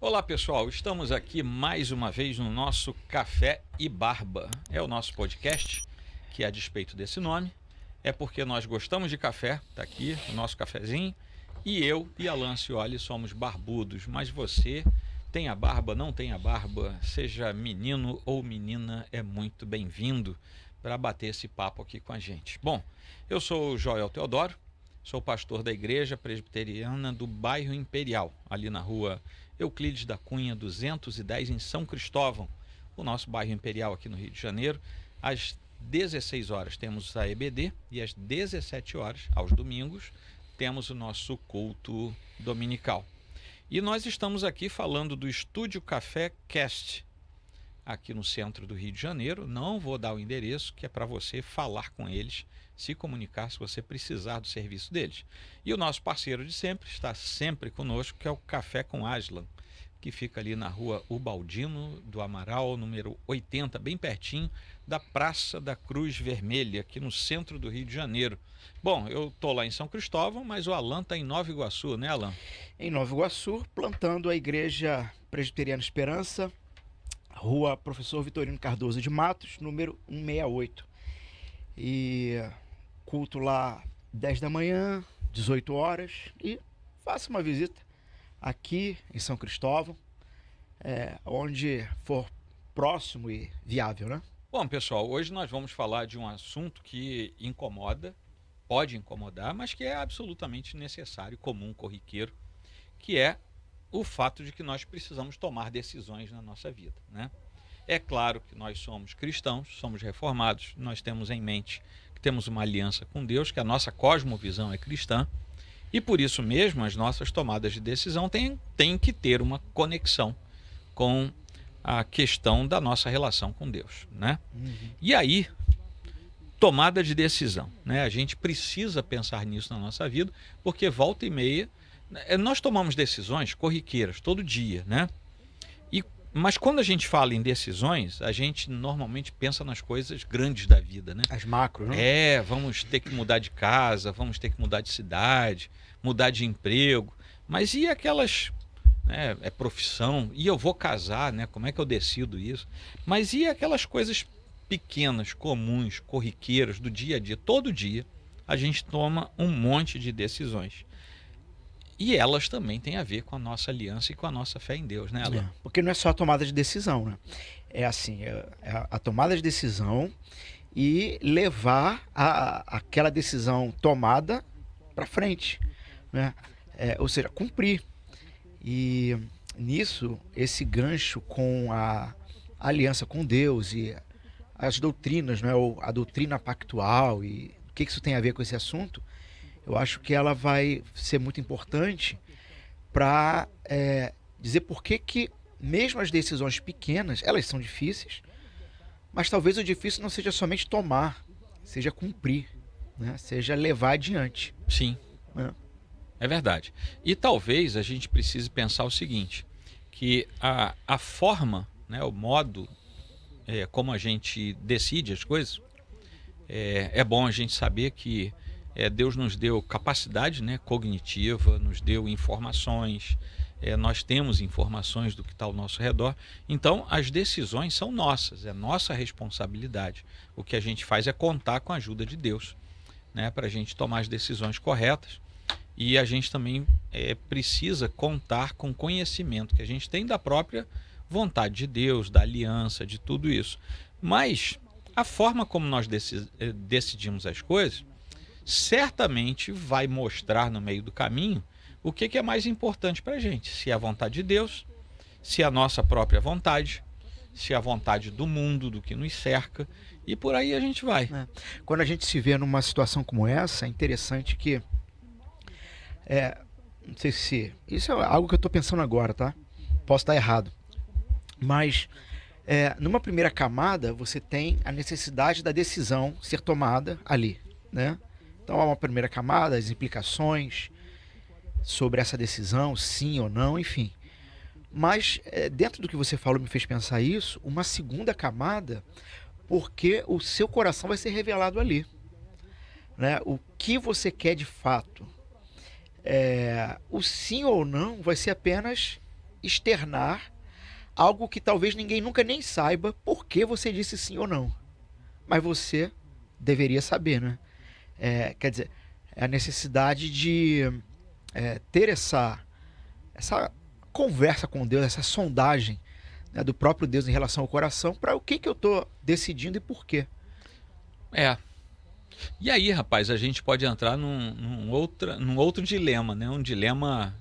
Olá pessoal, estamos aqui mais uma vez no nosso Café e Barba. É o nosso podcast que, a despeito desse nome, é porque nós gostamos de café, tá aqui o nosso cafezinho, e eu e Alan Cioli somos barbudos, mas você tem a barba, não tem a barba, seja menino ou menina, é muito bem-vindo para bater esse papo aqui com a gente. Bom, eu sou o Joel Teodoro, sou pastor da Igreja Presbiteriana do bairro Imperial, ali na rua Euclides da Cunha 210, em São Cristóvão, o nosso bairro Imperial aqui no Rio de Janeiro. Às 16 horas temos a EBD e às 17 horas, aos domingos, temos o nosso culto dominical. E nós estamos aqui falando do Estúdio Café Cast, aqui no centro do Rio de Janeiro. Não vou dar o endereço, que é para você falar com eles, se comunicar se você precisar do serviço deles. E o nosso parceiro de sempre, está sempre conosco, que é o Café com Aslan, que fica ali na rua Ubaldino do Amaral, número 80, bem pertinho da Praça da Cruz Vermelha, aqui no centro do Rio de Janeiro. Bom, eu estou lá em São Cristóvão, mas o Alan está em Nova Iguaçu, né, Alan? Em Nova Iguaçu, plantando a Igreja Presbiteriana Esperança, Rua Professor Vitorino Cardoso de Matos, número 168. E culto lá 10 da manhã, 18 horas, e faça uma visita aqui em São Cristóvão, onde for próximo e viável, né? Bom, pessoal, hoje nós vamos falar de um assunto que incomoda, pode incomodar, mas que é absolutamente necessário, comum, corriqueiro, que é o fato de que nós precisamos tomar decisões na nossa vida, né? É claro que nós somos cristãos, somos reformados, nós temos em mente que temos uma aliança com Deus, que a nossa cosmovisão é cristã, e por isso mesmo as nossas tomadas de decisão têm que ter uma conexão com a questão da nossa relação com Deus, né? E aí, tomada de decisão, né? A gente precisa pensar nisso na nossa vida, porque volta e meia nós tomamos decisões corriqueiras todo dia, né? Mas quando a gente fala em decisões, a gente normalmente pensa nas coisas grandes da vida, né? As macros, né? Vamos ter que mudar de casa, vamos ter que mudar de cidade, mudar de emprego. Mas e aquelas, né, profissão? E eu vou casar, né? Como é que eu decido isso? Mas e aquelas coisas pequenas, comuns, corriqueiras do dia a dia? Todo dia a gente toma um monte de decisões. E elas também têm a ver com a nossa aliança e com a nossa fé em Deus, né, Alan? Porque não é só a tomada de decisão, né? É assim, a tomada de decisão e levar aquela decisão tomada para frente, né? Ou seja, cumprir. E nisso, esse gancho com a aliança com Deus e as doutrinas, né? Ou a doutrina pactual e o que isso tem a ver com esse assunto, eu acho que ela vai ser muito importante para dizer por que mesmo as decisões pequenas, elas são difíceis, mas talvez o difícil não seja somente tomar, seja cumprir, né? Seja levar adiante. Sim, Né? é verdade. E talvez a gente precise pensar o seguinte, que a forma, né, o modo como a gente decide as coisas, é bom a gente saber que Deus nos deu capacidade, né, cognitiva, nos deu informações, nós temos informações do que está ao nosso redor. Então, as decisões são nossas, é nossa responsabilidade. O que a gente faz é contar com a ajuda de Deus, né, para a gente tomar as decisões corretas. E a gente também precisa contar com conhecimento que a gente tem da própria vontade de Deus, da aliança, de tudo isso. Mas a forma como nós decidimos as coisas certamente vai mostrar no meio do caminho o que é mais importante para a gente, se é a vontade de Deus, se é a nossa própria vontade, se é a vontade do mundo, do que nos cerca, e por aí a gente vai. Quando a gente se vê numa situação como essa, é interessante que, não sei se, isso é algo que eu estou pensando agora, tá? Posso estar errado, mas numa primeira camada você tem a necessidade da decisão ser tomada ali, né? Então há uma primeira camada, as implicações sobre essa decisão, sim ou não, enfim. Mas dentro do que você falou me fez pensar isso, uma segunda camada, porque o seu coração vai ser revelado ali, né? O que você quer de fato. O sim ou não vai ser apenas externar algo que talvez ninguém nunca nem saiba por que você disse sim ou não. Mas você deveria saber, né? Quer dizer, é a necessidade de ter essa conversa com Deus, essa sondagem, né, do próprio Deus em relação ao coração, para o que eu estou decidindo e por quê. E aí, rapaz, a gente pode entrar num outro dilema, né? Um dilema,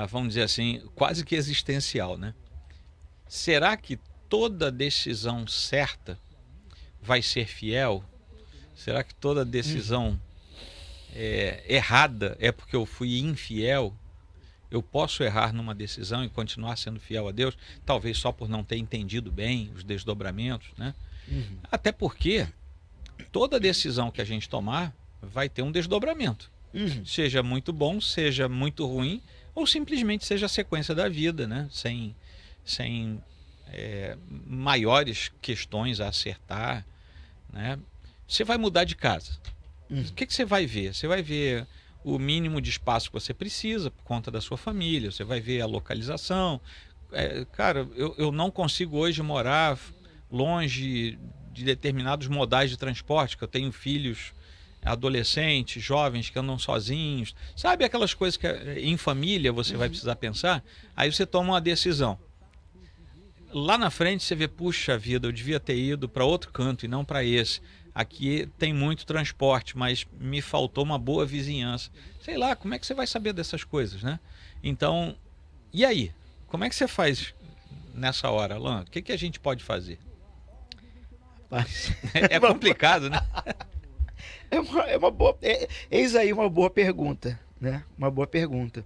vamos dizer assim, quase que existencial, né? Será que toda decisão certa vai ser fiel? Será que toda decisão errada é porque eu fui infiel? Eu posso errar numa decisão e continuar sendo fiel a Deus, talvez só por não ter entendido bem os desdobramentos, né? Até porque toda decisão que a gente tomar vai ter um desdobramento. Seja muito bom, seja muito ruim, ou simplesmente seja a sequência da vida, né? Sem maiores questões a acertar, né? Você vai mudar de casa. O que você vai ver? Você vai ver o mínimo de espaço que você precisa por conta da sua família, você vai ver a localização. Cara, eu não consigo hoje morar longe de determinados modais de transporte, que eu tenho filhos adolescentes, jovens que andam sozinhos. Sabe aquelas coisas que em família você vai precisar pensar? Aí você toma uma decisão. Lá na frente você vê, puxa vida, eu devia ter ido para outro canto e não para esse. Aqui tem muito transporte, mas me faltou uma boa vizinhança. Sei lá, como é que você vai saber dessas coisas, né? Então, e aí? Como é que você faz nessa hora, Alan? O que a gente pode fazer? É complicado, né? É uma boa. Eis aí uma boa pergunta, né? Uma boa pergunta.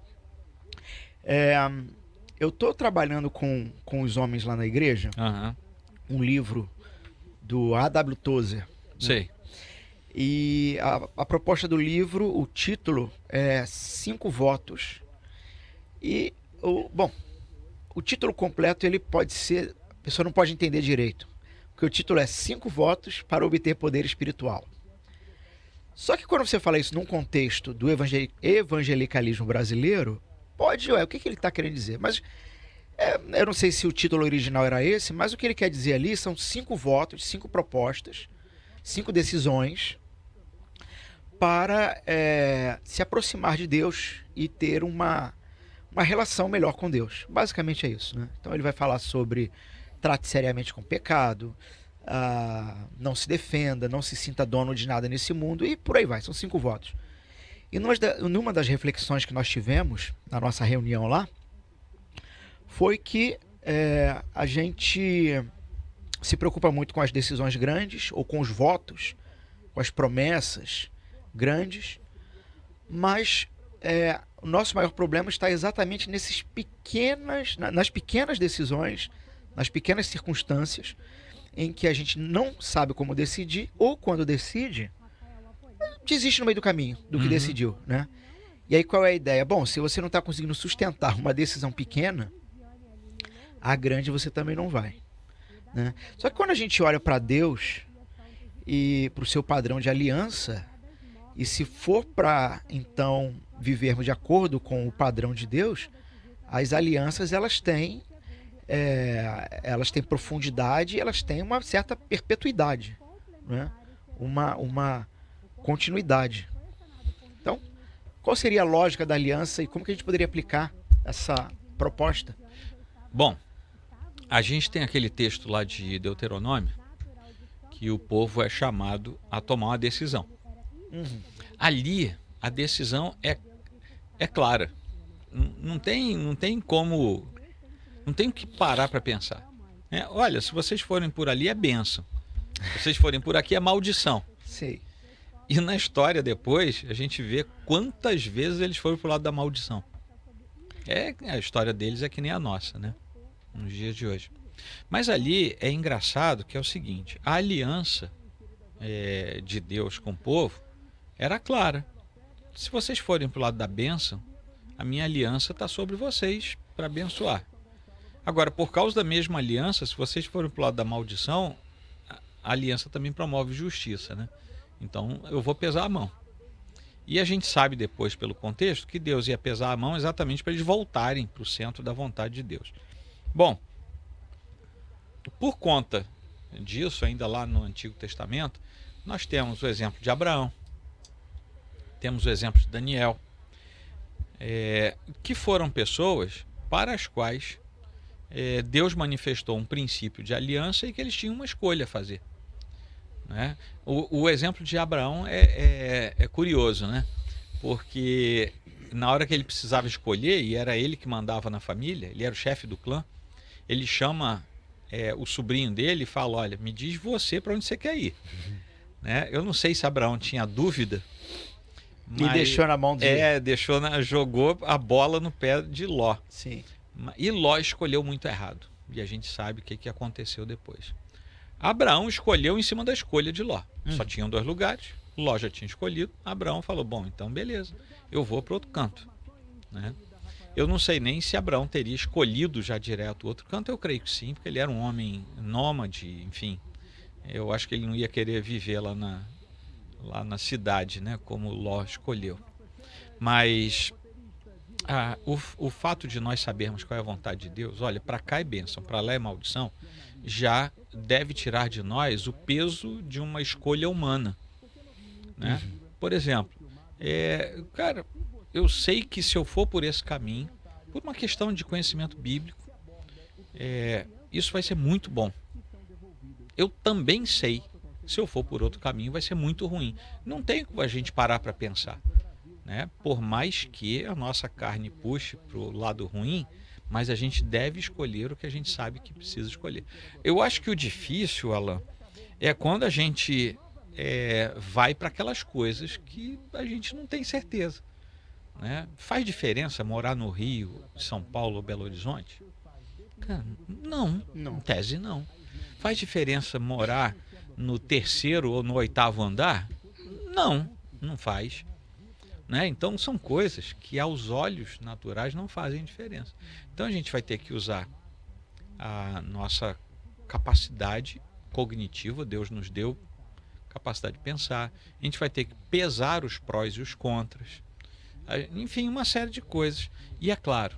Eu estou trabalhando com os homens lá na igreja, um livro do A.W. Tozer. Sei. E a proposta do livro, o título é 5 votos. E, o título completo ele pode ser, a pessoa não pode entender direito, porque o título é 5 votos para obter poder espiritual. Só que quando você fala isso num contexto do evangelicalismo brasileiro, o que ele está querendo dizer? Mas eu não sei se o título original era esse, mas o que ele quer dizer ali são 5 votos, 5 propostas, 5 decisões para se aproximar de Deus e ter uma relação melhor com Deus. Basicamente é isso, né? Então ele vai falar sobre trate seriamente com o pecado, não se defenda, não se sinta dono de nada nesse mundo e por aí vai, são 5 votos. E numa das reflexões que nós tivemos na nossa reunião lá, foi que a gente se preocupa muito com as decisões grandes ou com os votos, com as promessas grandes, mas o nosso maior problema está exatamente nas pequenas decisões, nas pequenas circunstâncias em que a gente não sabe como decidir ou quando decide, desiste no meio do caminho do que decidiu, né? E aí qual é a ideia? Bom, se você não está conseguindo sustentar uma decisão pequena, a grande você também não vai, né? Só que quando a gente olha para Deus e para o seu padrão de aliança, e se for para então vivermos de acordo com o padrão de Deus, as alianças elas têm profundidade, elas têm uma certa perpetuidade, né? Uma continuidade. Então, qual seria a lógica da aliança e como que a gente poderia aplicar essa proposta? Bom, a gente tem aquele texto lá de Deuteronômio que o povo é chamado a tomar uma decisão. Ali, a decisão é clara. Não tem como... Não tem o que parar para pensar. Olha, se vocês forem por ali é bênção. Se vocês forem por aqui é maldição. Sei. E na história depois, a gente vê quantas vezes eles foram pro lado da maldição. A história deles é que nem a nossa, né? Nos dias de hoje. Mas ali é engraçado que é o seguinte, a aliança de Deus com o povo era clara. Se vocês forem pro lado da bênção, a minha aliança está sobre vocês para abençoar. Agora, por causa da mesma aliança, se vocês forem pro lado da maldição, a aliança também promove justiça, né? Então eu vou pesar a mão. E a gente sabe depois, pelo contexto, que Deus ia pesar a mão exatamente para eles voltarem para o centro da vontade de Deus. Bom, por conta disso, ainda lá no Antigo Testamento, nós temos o exemplo de Abraão, temos o exemplo de Daniel, que foram pessoas para as quais Deus manifestou um princípio de aliança e que eles tinham uma escolha a fazer, né? O exemplo de Abraão é curioso, né? Porque na hora que ele precisava escolher, e era ele que mandava na família, ele era o chefe do clã, ele chama o sobrinho dele e fala: olha, me diz você para onde você quer ir. Né? Eu não sei se Abraão tinha dúvida, e deixou na mão dele. Jogou a bola no pé de Ló. Sim. E Ló escolheu muito errado. E a gente sabe o que aconteceu depois. Abraão escolheu em cima da escolha de Ló. Só tinham 2 lugares. Ló já tinha escolhido. Abraão falou: bom, então beleza, eu vou para outro canto. Né? Eu não sei nem se Abraão teria escolhido já direto o outro canto. Eu creio que sim, porque ele era um homem nômade, enfim. Eu acho que ele não ia querer viver lá na cidade, né, como Ló escolheu. Mas o fato de nós sabermos qual é a vontade de Deus, olha, para cá é bênção, para lá é maldição, já deve tirar de nós o peso de uma escolha humana. Né? Por exemplo, cara, eu sei que se eu for por esse caminho, por uma questão de conhecimento bíblico, isso vai ser muito bom. Eu também sei, se eu for por outro caminho, vai ser muito ruim. Não tem como a gente parar para pensar. Né? Por mais que a nossa carne puxe para o lado ruim, mas a gente deve escolher o que a gente sabe que precisa escolher. Eu acho que o difícil, Alan, é quando a gente vai para aquelas coisas que a gente não tem certeza. Né? Faz diferença morar no Rio, São Paulo ou Belo Horizonte? Cara, não. Em tese não. Faz diferença morar no 3º ou no 8º andar? Não faz. Né? Então são coisas que aos olhos naturais não fazem diferença. Então a gente vai ter que usar a nossa capacidade cognitiva, Deus nos deu capacidade de pensar, a gente vai ter que pesar os prós e os contras, enfim, uma série de coisas. E é claro,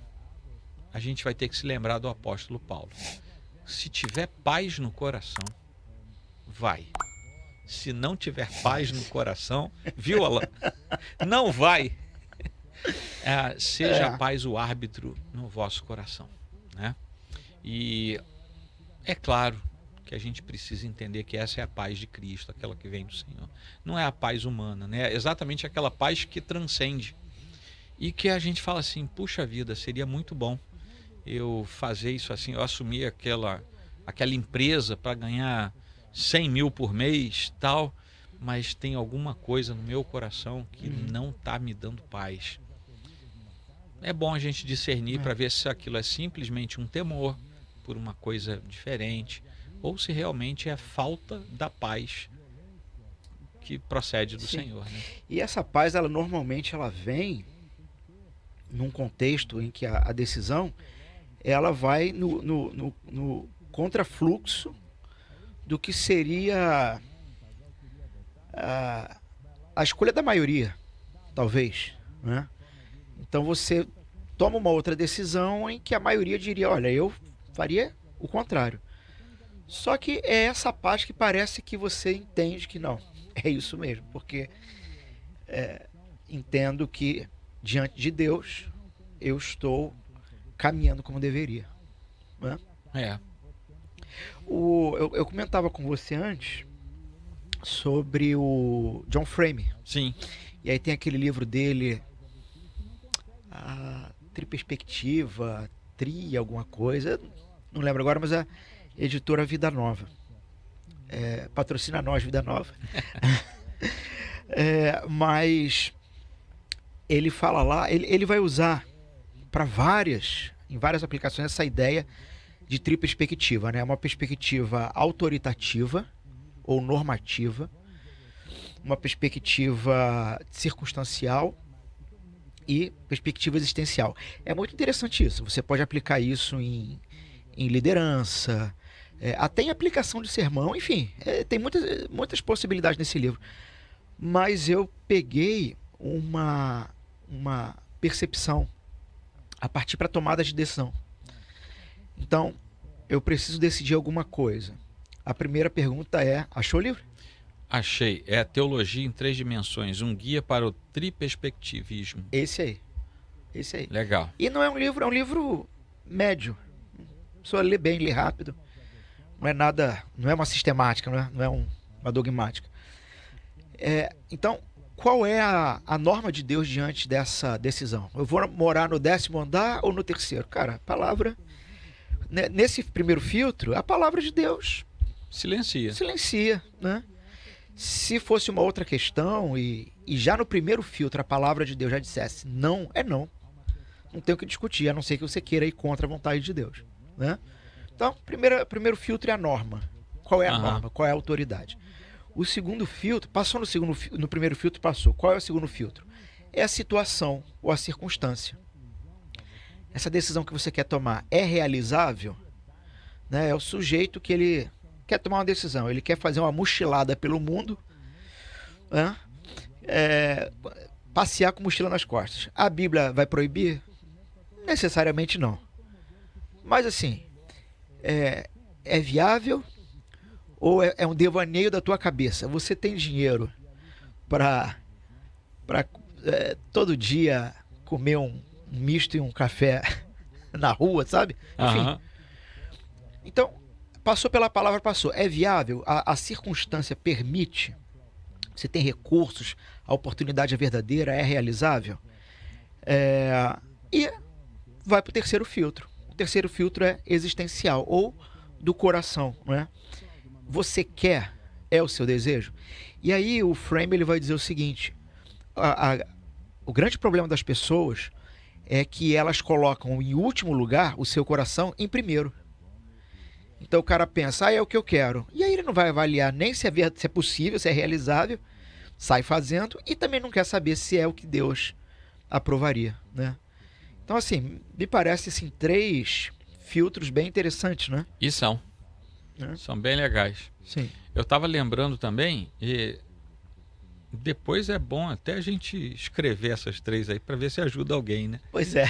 a gente vai ter que se lembrar do apóstolo Paulo: se tiver paz no coração, vai. Se não tiver paz no coração, viu, Alan? Não vai. Seja a paz o árbitro no vosso coração. Né? E é claro que a gente precisa entender que essa é a paz de Cristo, aquela que vem do Senhor. Não é a paz humana, né? É exatamente aquela paz que transcende. E que a gente fala assim: puxa vida, seria muito bom eu fazer isso assim, eu assumir aquela empresa para ganhar 100 mil por mês, tal, mas tem alguma coisa no meu coração que não está me dando paz. É bom a gente discernir para ver se aquilo é simplesmente um temor por uma coisa diferente, ou se realmente é falta da paz que procede do Senhor. Né? E essa paz, normalmente ela vem num contexto em que a decisão ela vai no contrafluxo do que seria a escolha da maioria, talvez. Né? Então você toma uma outra decisão em que a maioria diria: olha, eu faria o contrário. Só que é essa parte que parece que você entende que não, é isso mesmo, porque entendo que diante de Deus eu estou caminhando como deveria. Né? Eu comentava com você antes sobre o John Frame. Sim. E aí tem aquele livro dele, a Triperspectiva, alguma coisa, não lembro agora, mas a editora Vida Nova. Patrocina nós, Vida Nova. Mas ele fala lá, ele vai usar em várias aplicações essa ideia de triperspectiva, né? Uma perspectiva autoritativa ou normativa, uma perspectiva circunstancial e perspectiva existencial. É muito interessante isso. Você pode aplicar isso em liderança, até em aplicação de sermão, enfim, tem muitas possibilidades nesse livro. Mas eu peguei uma percepção a partir para tomada de decisão. Então, eu preciso decidir alguma coisa. A primeira pergunta é, achou o livro? Achei. É Teologia em Três Dimensões, um guia para o triperspectivismo. Esse aí. Legal. E não é um livro, é um livro médio. A pessoa lê bem, lê rápido. Não é nada, não é uma sistemática, não é uma dogmática. Então, qual é a norma de Deus diante dessa decisão? Eu vou morar no 10º andar ou no 3º? Cara, a palavra... Nesse primeiro filtro, a palavra de Deus silencia, né? Se fosse uma outra questão e já no primeiro filtro a palavra de Deus já dissesse não, é não. Não tem o que discutir, a não ser que você queira ir contra a vontade de Deus, né? Então, primeiro filtro é a norma. Qual é a norma? Qual é a autoridade? O segundo filtro, passou no primeiro filtro, passou. Qual é o segundo filtro? É a situação ou a circunstância. Essa decisão que você quer tomar é realizável? Né? É o sujeito que ele quer tomar uma decisão, ele quer fazer uma mochilada pelo mundo, né? Passear com mochila nas costas. A Bíblia vai proibir? Necessariamente não. Mas assim, é viável ou é um devaneio da tua cabeça? Você tem dinheiro para todo dia comer um misto e um café na rua, sabe? Enfim. Então, passou pela palavra, passou. É viável? A circunstância permite? Você tem recursos? A oportunidade é verdadeira? É realizável? E vai para o terceiro filtro. O terceiro filtro é existencial ou do coração, né? Você quer? É o seu desejo? E aí o Frame ele vai dizer o seguinte: o grande problema das pessoas é que elas colocam em último lugar o seu coração em primeiro. Então o cara pensa, é o que eu quero. E aí ele não vai avaliar nem se é possível, se é realizável, sai fazendo, e também não quer saber se é o que Deus aprovaria, né? Então assim, me parece assim, 3 filtros bem interessantes, né? E são bem legais. Sim. Eu estava lembrando também, e depois é bom até a gente escrever essas 3 aí para ver se ajuda alguém, né? Pois é,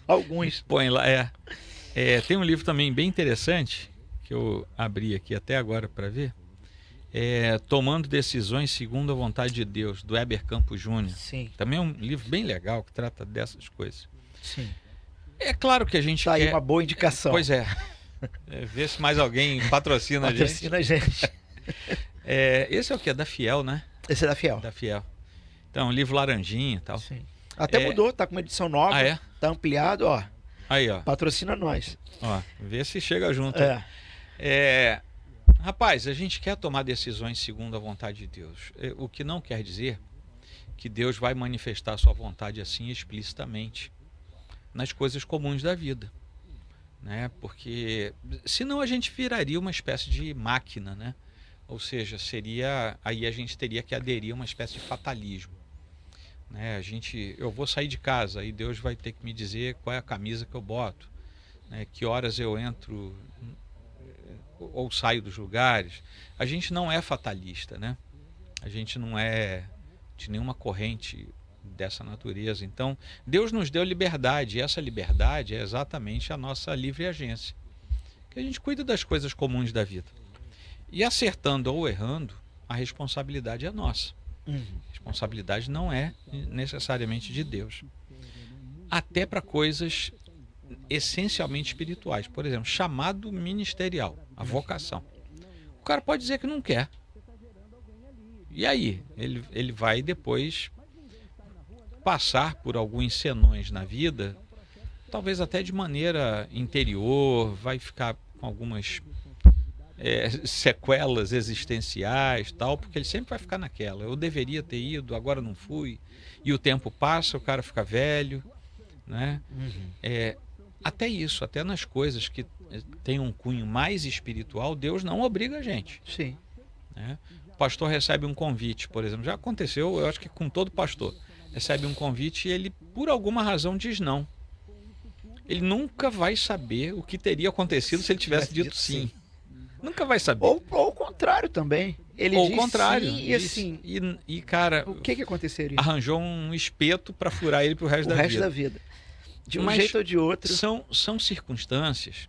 alguns. Põe lá, tem um livro também bem interessante, que eu abri aqui até agora para ver, Tomando Decisões Segundo a Vontade de Deus, do Heber Campos Júnior. Sim. Também é um livro bem legal que trata dessas coisas. Sim. É claro que a gente tá quer... aí uma boa indicação. Pois é. Ver se mais alguém patrocina a gente. Patrocina a gente. Esse é o quê? Da Fiel, né? Esse é da Fiel. Da Fiel. Então, um livro laranjinha e tal. Sim. Até mudou, tá com uma edição nova. Tá ampliado, ó. Aí, ó. Patrocina nós. Ó, vê se chega junto. Rapaz, a gente quer tomar decisões segundo a vontade de Deus. O que não quer dizer que Deus vai manifestar a sua vontade assim explicitamente nas coisas comuns da vida, né? Porque senão a gente viraria uma espécie de máquina, né? Ou seja, aí a gente teria que aderir a uma espécie de fatalismo, né? Eu vou sair de casa e Deus vai ter que me dizer qual é a camisa que eu boto, né? Que horas eu entro ou saio dos lugares. A gente não é fatalista, né? A gente não é de nenhuma corrente dessa natureza. Então, Deus nos deu liberdade, e essa liberdade é exatamente a nossa livre agência, que a gente cuida das coisas comuns da vida. E acertando ou errando, a responsabilidade é nossa. A responsabilidade não é necessariamente de Deus. Até para coisas essencialmente espirituais. Por exemplo, chamado ministerial, a vocação. O cara pode dizer que não quer. E aí? Ele vai depois passar por alguns senões na vida, talvez até de maneira interior, vai ficar com algumas sequelas existenciais, tal, porque ele sempre vai ficar naquela. Eu deveria ter ido, agora não fui. E o tempo passa, o cara fica velho, né? Até isso, até nas coisas que tem um cunho mais espiritual, Deus não obriga a gente. Sim. Né? O pastor recebe um convite, por exemplo. Já aconteceu, eu acho que com todo pastor. Recebe um convite e ele, por alguma razão, diz não. Ele nunca vai saber o que teria acontecido se ele tivesse dito sim. Nunca vai saber. Ou ao contrário também. Ele Ou o diz contrário. sim, e assim, E, cara, o que aconteceria? arranjou um espeto para furar ele pro resto O da resto vida. da vida. De um Mas jeito ou de outro. São circunstâncias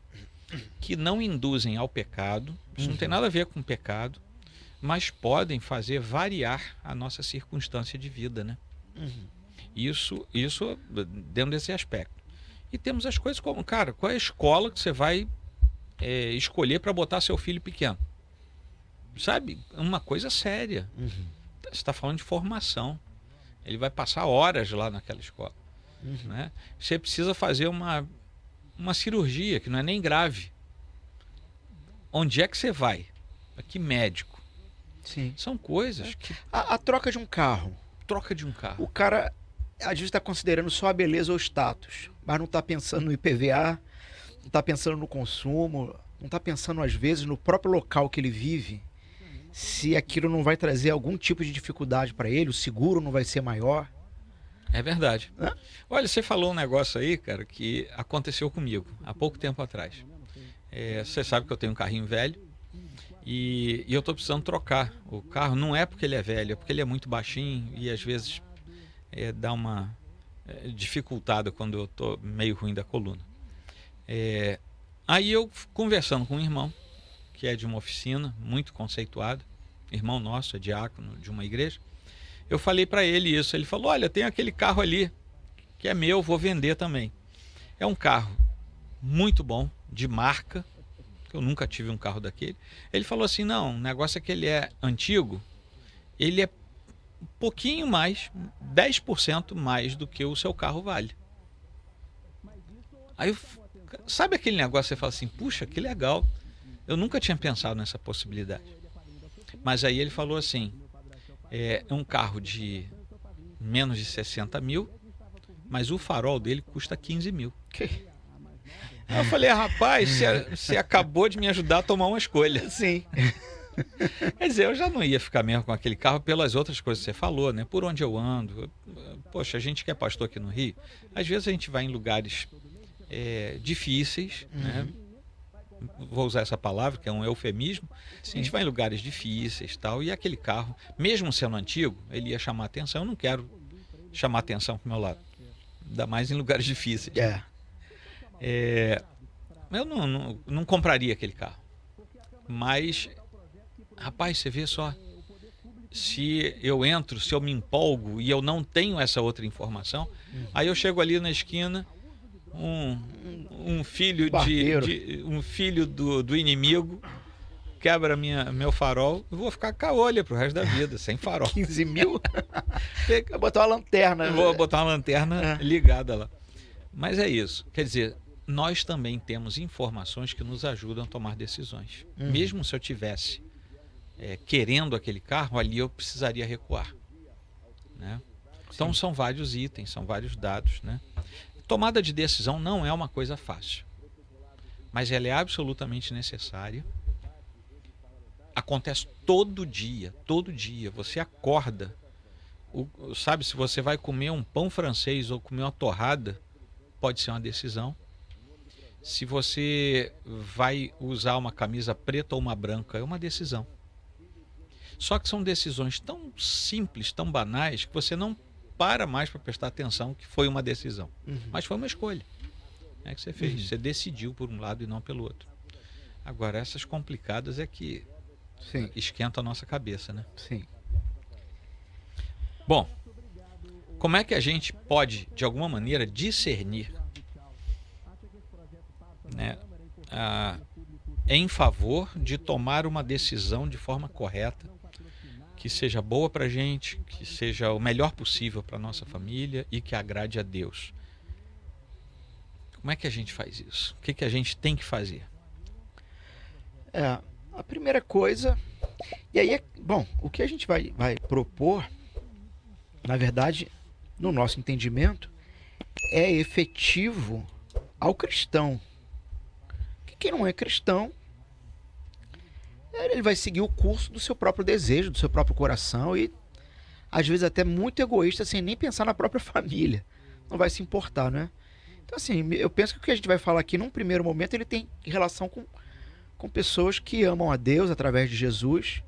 que não induzem ao pecado, isso não tem nada a ver com pecado, mas podem fazer variar a nossa circunstância de vida, né? Isso dentro desse aspecto. E temos as coisas como, cara, qual é a escola que você vai escolher para botar seu filho pequeno? Sabe? Uma coisa séria. Você está falando de formação. Ele vai passar horas lá naquela escola. Né? Você precisa fazer uma cirurgia que não é nem grave. Onde é que você vai? A que médico? Sim. São coisas que... A troca de um carro. Troca de um carro. O cara, às vezes, está considerando só a beleza ou o status, mas não está pensando no IPVA, não está pensando no consumo, não está pensando, às vezes, no próprio local que ele vive, se aquilo não vai trazer algum tipo de dificuldade para ele, o seguro não vai ser maior. É verdade. Hã? Olha, você falou um negócio aí, cara, que aconteceu comigo há pouco tempo atrás. Você sabe que eu tenho um carrinho velho e eu estou precisando trocar o carro. Não é porque ele é velho, é porque ele é muito baixinho e às vezes dá uma dificultada quando eu estou meio ruim da coluna. Aí eu, conversando com um irmão, que é de uma oficina muito conceituado, irmão nosso, é diácono de uma igreja, eu falei para ele isso. Ele falou: olha, tem aquele carro ali que é meu, vou vender também. É um carro muito bom, de marca, eu nunca tive um carro daquele. Ele falou assim: não, o negócio é que ele é antigo, ele é um pouquinho mais, 10% mais do que o seu carro vale. Aí, sabe aquele negócio que você fala assim: puxa, que legal, eu nunca tinha pensado nessa possibilidade. Mas aí ele falou assim: é um carro de menos de 60 mil, mas o farol dele custa 15 mil. Aí eu falei: rapaz, você acabou de me ajudar a tomar uma escolha. Sim. Quer dizer, eu já não ia ficar mesmo com aquele carro pelas outras coisas que você falou, né? Por onde eu ando. Poxa, a gente que é pastor aqui no Rio, às vezes a gente vai em lugares difíceis, né? Vou usar essa palavra, que é um eufemismo. Sim. A gente vai em lugares difíceis, tal, e aquele carro, mesmo sendo antigo, ele ia chamar atenção. Eu não quero chamar atenção pro meu lado, ainda mais em lugares difíceis. Eu não compraria aquele carro. Mas, rapaz, você vê só, se eu me empolgo e eu não tenho essa outra informação, aí eu chego ali na esquina, um filho um filho do inimigo quebra meu farol, eu vou ficar com a olha pro resto da vida, sem farol. 15 mil? Vou botar uma lanterna. Vou botar uma lanterna ligada lá. Mas é isso. Quer dizer, nós também temos informações que nos ajudam a tomar decisões. Mesmo se eu tivesse querendo aquele carro, ali eu precisaria recuar, né? Então são vários itens, são vários dados, né? Tomada de decisão não é uma coisa fácil, mas ela é absolutamente necessária. Acontece todo dia, todo dia. Você acorda, sabe, se você vai comer um pão francês ou comer uma torrada, pode ser uma decisão. Se você vai usar uma camisa preta ou uma branca, é uma decisão. Só que são decisões tão simples, tão banais, que você não para mais para prestar atenção que foi uma decisão. Mas foi uma escolha, que você fez. Você decidiu por um lado e não pelo outro. Agora, essas complicadas é que esquentam a nossa cabeça, né? Sim. Bom, como é que a gente pode, de alguma maneira, discernir, né, em favor de tomar uma decisão de forma correta, que seja boa para a gente, que seja o melhor possível para a nossa família e que agrade a Deus? Como é que a gente faz isso? O que a gente tem que fazer? A primeira coisa, e aí bom, o que a gente vai propor, na verdade, no nosso entendimento, é efetivo ao cristão. Quem não é cristão, ele vai seguir o curso do seu próprio desejo, do seu próprio coração e, às vezes, até muito egoísta, sem nem pensar na própria família. Não vai se importar, né? Então, assim, eu penso que o que a gente vai falar aqui, num primeiro momento, ele tem relação com pessoas que amam a Deus através de Jesus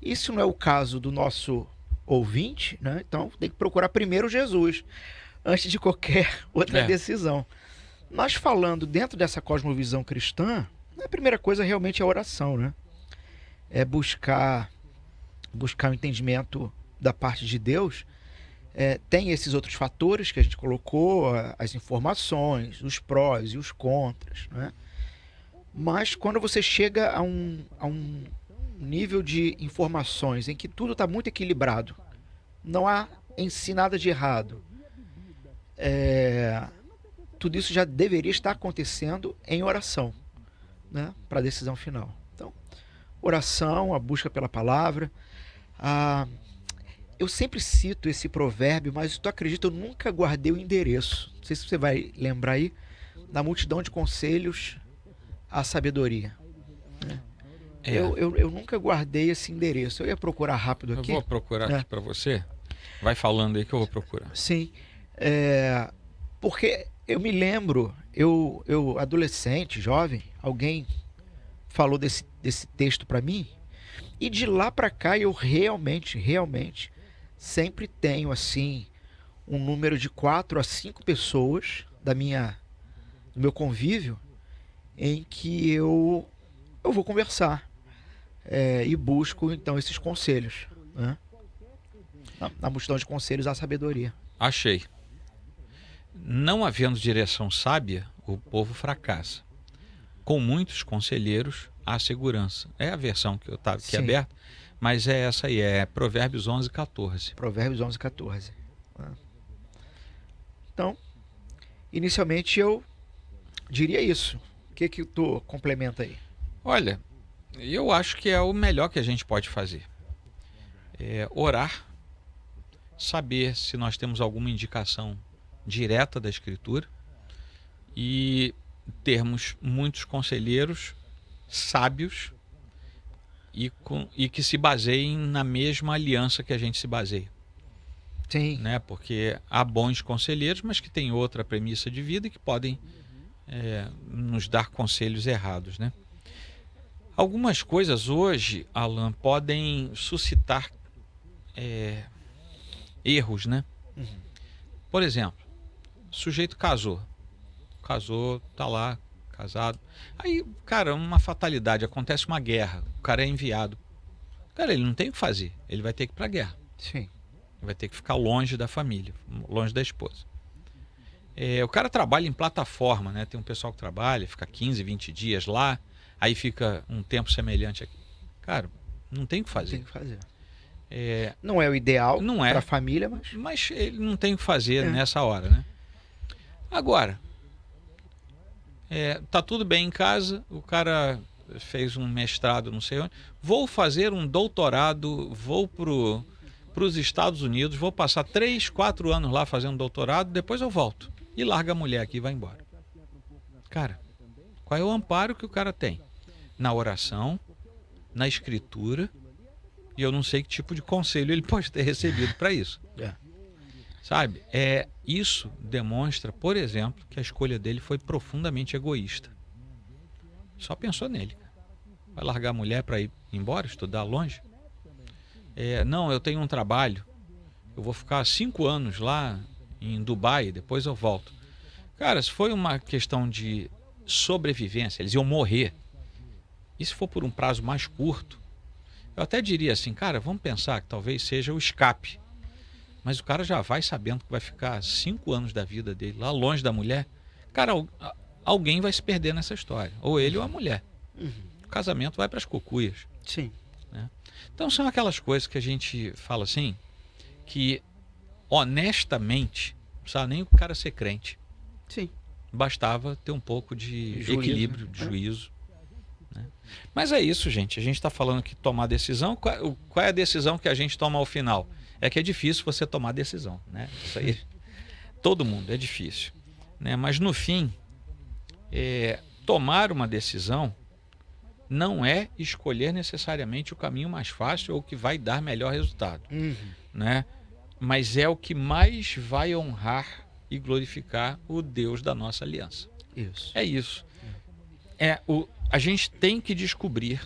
Isso não é o caso do nosso ouvinte, né? Então tem que procurar primeiro Jesus, antes de qualquer outra decisão. Nós falando dentro dessa cosmovisão cristã, a primeira coisa realmente é a oração, né? É buscar o entendimento da parte de Deus. Tem esses outros fatores que a gente colocou, as informações, os prós e os contras, né? Mas quando você chega a um nível de informações em que tudo está muito equilibrado, não há em si nada de errado, tudo isso já deveria estar acontecendo em oração, né, para a decisão final. Então, oração, a busca pela palavra. Eu sempre cito esse provérbio, mas tu acredita, eu nunca guardei o endereço. Não sei se você vai lembrar aí. Na multidão de conselhos, a sabedoria. Eu nunca guardei esse endereço. Eu ia procurar rápido aqui. Eu vou procurar aqui para você. Vai falando aí que eu vou procurar. Sim. Porque eu me lembro, eu adolescente, jovem, alguém falou desse texto para mim, e de lá para cá eu realmente sempre tenho assim um número de 4 a 5 pessoas do meu convívio em que eu vou conversar e busco então esses conselhos, né? Na multidão de conselhos há sabedoria. Achei. Não havendo direção sábia, o povo fracassa. Com muitos conselheiros, há segurança. É a versão que eu estava aqui aberta, mas é essa aí, é Provérbios 11:14. Provérbios 11:14. Então, inicialmente eu diria isso. O que tu complementa aí? Olha, eu acho que é o melhor que a gente pode fazer. Orar, saber se nós temos alguma indicação direta da Escritura e termos muitos conselheiros sábios e que se baseiem na mesma aliança que a gente se baseia. Sim. Né? Porque há bons conselheiros, mas que têm outra premissa de vida e que podem nos dar conselhos errados, né? Algumas coisas hoje, Alan, podem suscitar erros, né? Uhum. Por exemplo, o sujeito casou, tá lá, casado. Aí, cara, uma fatalidade, acontece uma guerra, o cara é enviado. Cara, ele não tem o que fazer, ele vai ter que ir pra guerra. Sim. Ele vai ter que ficar longe da família, longe da esposa. O cara trabalha em plataforma, né? Tem um pessoal que trabalha, fica 15, 20 dias lá, aí fica um tempo semelhante aqui. Cara, não tem o que fazer. Tem que fazer. Não é o ideal para a família, mas ele não tem o que fazer nessa hora, né? Agora, tá tudo bem em casa, o cara fez um mestrado, não sei onde, vou fazer um doutorado, vou para os Estados Unidos, vou passar 3, 4 anos lá fazendo doutorado, depois eu volto. E larga a mulher aqui e vai embora. Cara, qual é o amparo que o cara tem? Na oração, na escritura, e eu não sei que tipo de conselho ele pode ter recebido para isso. Sabe? Isso demonstra, por exemplo, que a escolha dele foi profundamente egoísta. Só pensou nele. Vai largar a mulher para ir embora, estudar longe? Não, eu tenho um trabalho, eu vou ficar 5 anos lá em Dubai, depois eu volto. Cara, se foi uma questão de sobrevivência, eles iam morrer. E se for por um prazo mais curto, eu até diria assim, cara, vamos pensar que talvez seja o escape. Mas o cara já vai sabendo que vai ficar 5 anos da vida dele lá longe da mulher. Cara, alguém vai se perder nessa história. Ou ele ou a mulher. O casamento vai para as cucuias. Sim. Né? Então são aquelas coisas que a gente fala assim, que honestamente, não precisava nem o cara ser crente. Sim. Bastava ter um pouco de juízo, equilíbrio, de juízo. Né? Mas é isso, gente. A gente está falando que tomar decisão. Qual é a decisão que a gente toma ao final? É que é difícil você tomar decisão. Né? Isso aí, todo mundo, é difícil. Né? Mas no fim, tomar uma decisão não é escolher necessariamente o caminho mais fácil ou o que vai dar melhor resultado. Né? Mas é o que mais vai honrar e glorificar o Deus da nossa aliança. Isso. É isso. A gente tem que descobrir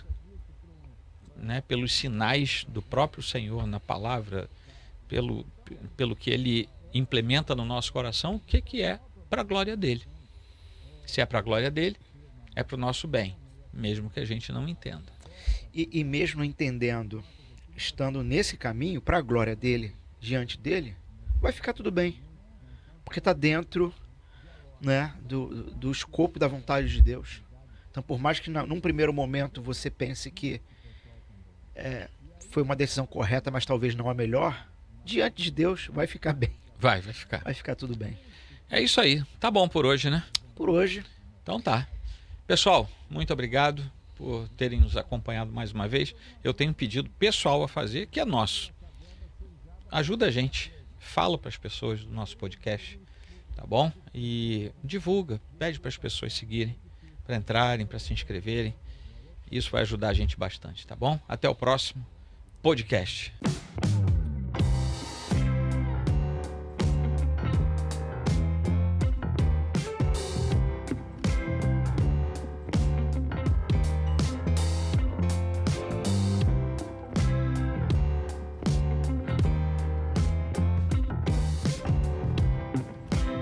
né, pelos sinais do próprio Senhor na palavra, pelo que Ele implementa no nosso coração, o que é para a glória dele. Se é para a glória dele, é para o nosso bem, mesmo que a gente não entenda. E mesmo entendendo, estando nesse caminho, para a glória dele, diante dele, vai ficar tudo bem. Porque está dentro, né, do escopo da vontade de Deus. Então, por mais que num primeiro momento você pense que foi uma decisão correta, mas talvez não a melhor, diante de Deus vai ficar bem. Vai ficar. Vai ficar tudo bem. É isso aí. Tá bom por hoje, né? Por hoje. Então tá. Pessoal, muito obrigado por terem nos acompanhado mais uma vez. Eu tenho um pedido pessoal a fazer, que é nosso. Ajuda a gente. Fala para as pessoas do nosso podcast, tá bom? E divulga, pede para as pessoas seguirem, para entrarem, para se inscreverem. Isso vai ajudar a gente bastante, tá bom? Até o próximo podcast.